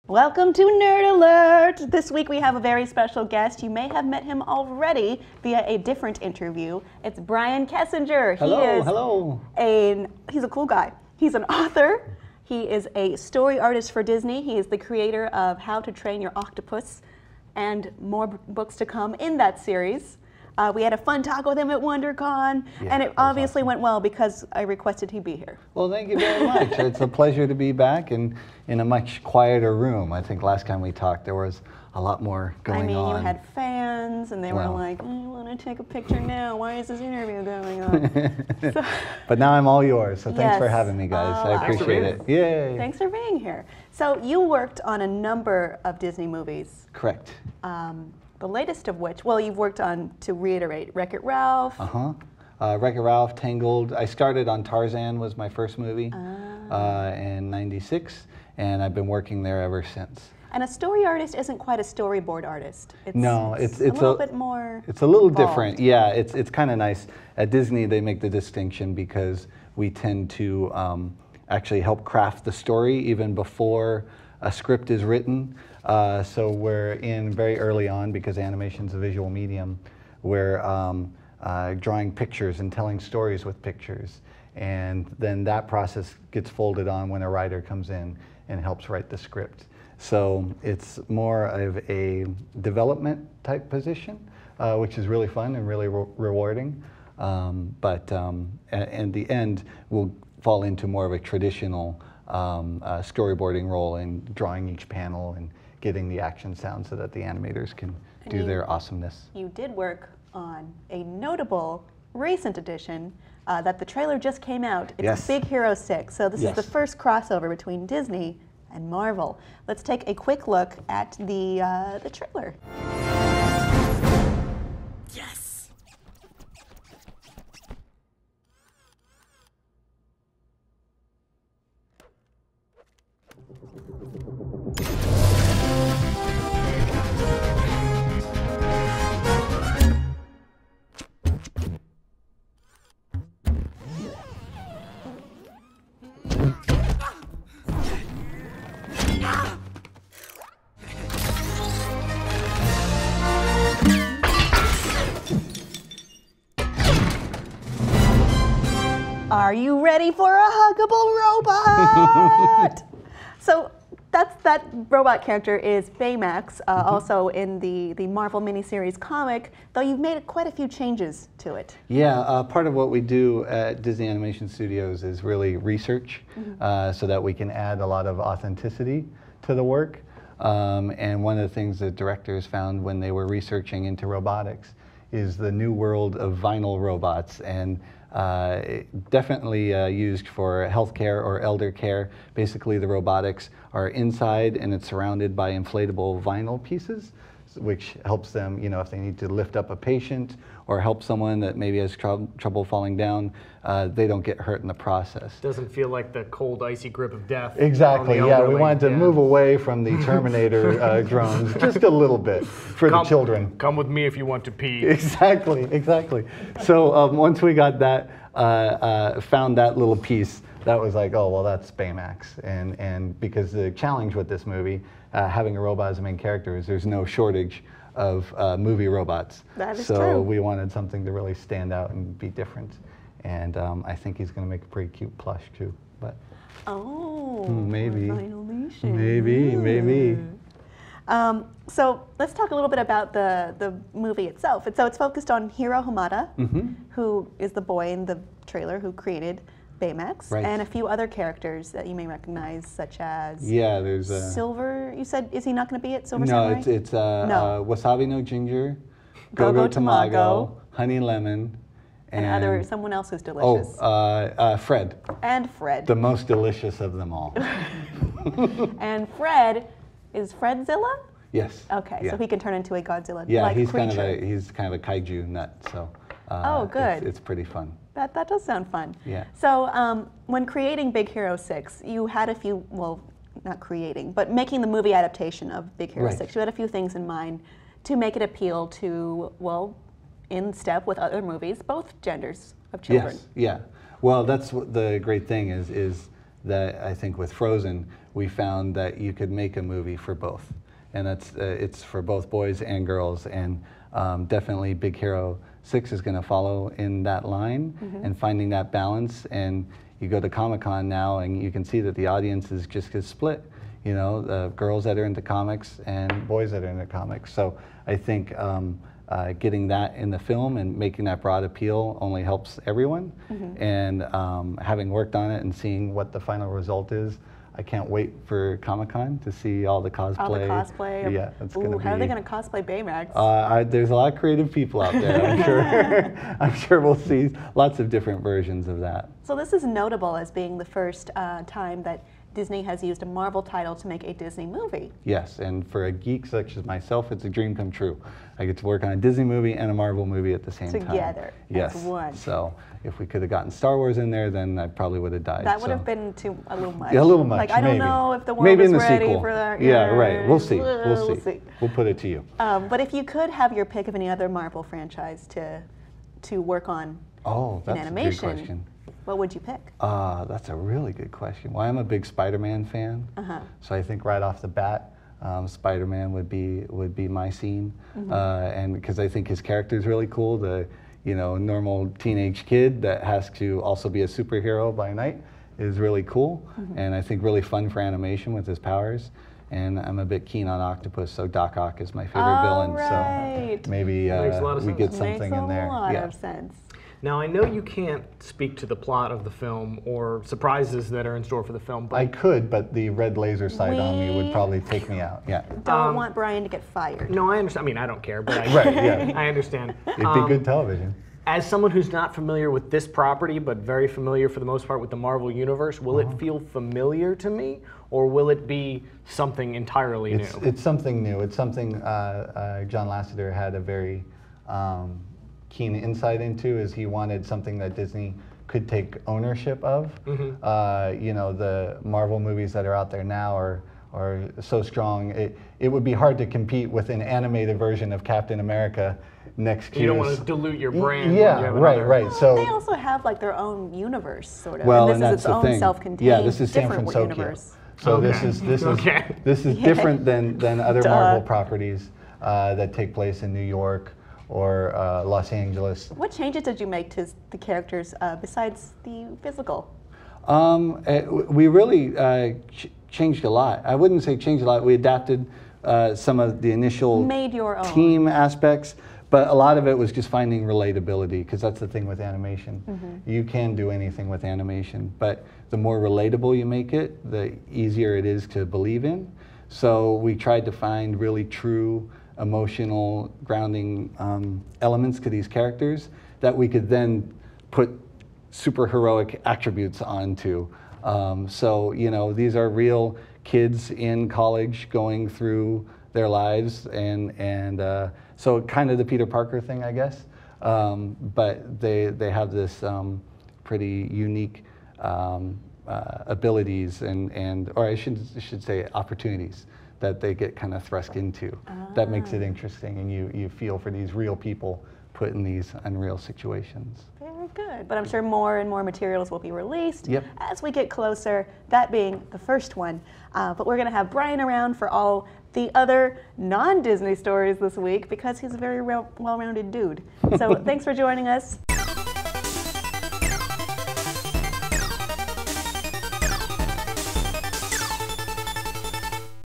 Welcome to Nerd Alert! This week we have a very special guest. You may have met him already via a different interview. It's Bryan Kessinger. Hello. He's a cool guy. He's an author. He is a story artist for Disney. He is the creator of How to Train Your Octopus and more books to come in that series. We had a fun talk with him at WonderCon, and it obviously went well because I requested he be here. Well, thank you very much. It's a pleasure to be back in a much quieter room. I think last time we talked there was a lot more going on. I mean, you had fans, and they were like, I want to take a picture now. Why is this interview going on? But now I'm all yours, so thanks for having me, guys. I appreciate it. Yay. Thanks for being here. So you worked on a number of Disney movies. Correct. The latest of which, well, you've worked on, to reiterate, Wreck-It Ralph. Wreck-It Ralph, Tangled. I started on Tarzan, was my first movie in '96, and I've been working there ever since. And a story artist isn't quite a storyboard artist. It's a little bit more It's a little involved. different. Yeah, it's kind of nice. At Disney, they make the distinction because we tend to actually help craft the story even before a script is written. So we're in very early on, because animation's a visual medium, we're drawing pictures and telling stories with pictures. And then that process gets folded on when a writer comes in and helps write the script. So it's more of a development type position, which is really fun and really rewarding. But in the end, we'll fall into more of a traditional storyboarding role in drawing each panel and getting the action sound so that the animators can do their awesomeness. You did work on a notable recent edition that the trailer just came out. It's Big Hero 6. So this is the first crossover between Disney and Marvel. Let's take a quick look at the trailer. Yes! Are you ready for a huggable robot? So that robot character is Baymax, also in the Marvel miniseries comic, though you've made quite a few changes to it. Yeah, part of what we do at Disney Animation Studios is really research, so that we can add a lot of authenticity to the work. And one of the things that directors found when they were researching into robotics is the new world of vinyl robots, and definitely used for healthcare or elder care. Basically, the robotics are inside and it's surrounded by inflatable vinyl pieces, which helps them, you know, if they need to lift up a patient or help someone that maybe has trouble falling down, they don't get hurt in the process. Doesn't feel like the cold, icy grip of death. Exactly, yeah, we wanted to move away from the Terminator drones just a little bit for the children. Come with me if you want to pee. Exactly. So once we got that, found that little piece, that was like, oh, well, that's Baymax. And because the challenge with this movie, having a robot as a main character, is there's no shortage of movie robots. That is true. So we wanted something to really stand out and be different. And I think he's going to make a pretty cute plush, too. But maybe. Maybe. So let's talk a little bit about the movie itself. So it's focused on Hiro Hamada, who is the boy in the trailer who created Baymax, and a few other characters that you may recognize, such as there's Silver. You said, is he not going to be at Silver Samurai? No, it's Wasabi no Ginger, Go-Go Tamago, Honey Lemon, and someone else who's delicious. Fred. And Fred. The most delicious of them all. And Fred, is Fredzilla? Yes. Okay, so he can turn into a Godzilla-like he's creature. he's kind of a kaiju nut, so good. It's pretty fun. That does sound fun. Yeah. So when creating Big Hero 6, you had a few, well, not creating, but making the movie adaptation of Big Hero 6, you had a few things in mind to make it appeal to, well, in step with other movies, both genders of children. Yes, yeah. Well, that's what the great thing is that I think with Frozen, we found that you could make a movie for both. And that's, it's for both boys and girls. And definitely Big Hero 6 is going to follow in that line and finding that balance. And you go to Comic-Con now and you can see that the audience is just split. You know, the girls that are into comics and boys that are into comics. So I think getting that in the film and making that broad appeal only helps everyone. And having worked on it and seeing what the final result is, I can't wait for Comic-Con to see all the cosplay. All the cosplay. Yeah, it's going to be. How are they going to cosplay Baymax? There's a lot of creative people out there, I'm sure. I'm sure we'll see lots of different versions of that. So this is notable as being the first time that Disney has used a Marvel title to make a Disney movie. Yes, and for a geek such as myself, it's a dream come true. I get to work on a Disney movie and a Marvel movie at the same time. Together, yes. as one. So if we could have gotten Star Wars in there, then I probably would have died. That would have been a little much. Yeah, a little much, Like, I maybe. don't know if the world maybe is in the ready sequel. for that. Yeah, right. We'll see. We'll see. We'll put it to you. But if you could have your pick of any other Marvel franchise to work on in animation, a good question. What would you pick? That's a really good question. Well, I'm a big Spider-Man fan, so I think right off the bat, Spider-Man would be my scene, and because I think his character is really cool. The normal teenage kid that has to also be a superhero by night is really cool, and I think really fun for animation with his powers. And I'm a bit keen on Octopus, so Doc Ock is my favorite villain. Right. So maybe we get something in there. Makes a lot of sense. Now, I know you can't speak to the plot of the film or surprises that are in store for the film, but I could, but the red laser sight on me would probably take me out. Yeah. Don't want Bryan to get fired. no, I understand. I mean, I don't care, but Right, yeah. I understand. It'd be good television. As someone who's not familiar with this property, but very familiar for the most part with the Marvel Universe, will it feel familiar to me, or will it be something entirely new? It's something new. It's something John Lasseter had a very keen insight into, is he wanted something that Disney could take ownership of. The Marvel movies that are out there now are so strong. It would be hard to compete with an animated version of Captain America next year. You don't want to dilute your brand. Yeah, right. So they also have like their own universe, sort of. Well, and and this is that's its the own thing. self-contained, Yeah, this is San different Francisco. universe. So Okay. this is different than other Marvel properties that take place in New York or Los Angeles. What changes did you make to the characters besides the physical? We really changed a lot. I wouldn't say changed a lot. We adapted some of the initial Made your own. team aspects, but a lot of it was just finding relatability, because that's the thing with animation. You can do anything with animation, but the more relatable you make it, the easier it is to believe in. So we tried to find really true emotional grounding elements to these characters that we could then put super heroic attributes onto. So these are real kids in college going through their lives, and so kind of the Peter Parker thing, I guess. But they have this pretty unique abilities or I should say opportunities that they get kind of thrust into. That makes it interesting, and you feel for these real people put in these unreal situations. Very good. But I'm sure more and more materials will be released Yep. as we get closer, that being the first one. But we're going to have Bryan around for all the other non-Disney stories this week, because he's a very well-rounded dude. So thanks for joining us.